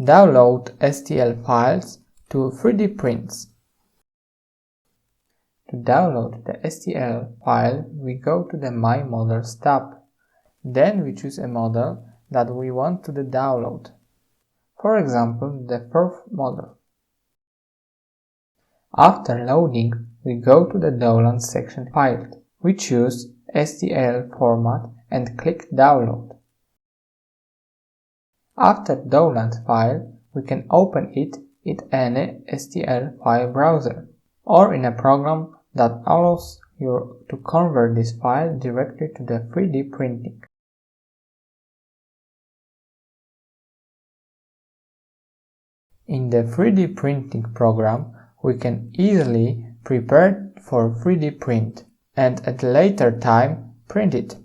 Download STL files to 3D prints. To download the STL file, we go to the My Models tab. Then we choose a model that we want to download. For example, the fourth model. After loading, we go to the Download section file. We choose STL format and click Download. After download file, we can open it in any STL file browser or in a program that allows you to convert this file directly to the 3D printing. In the 3D printing program, we can easily prepare for 3D print and at a later time print it.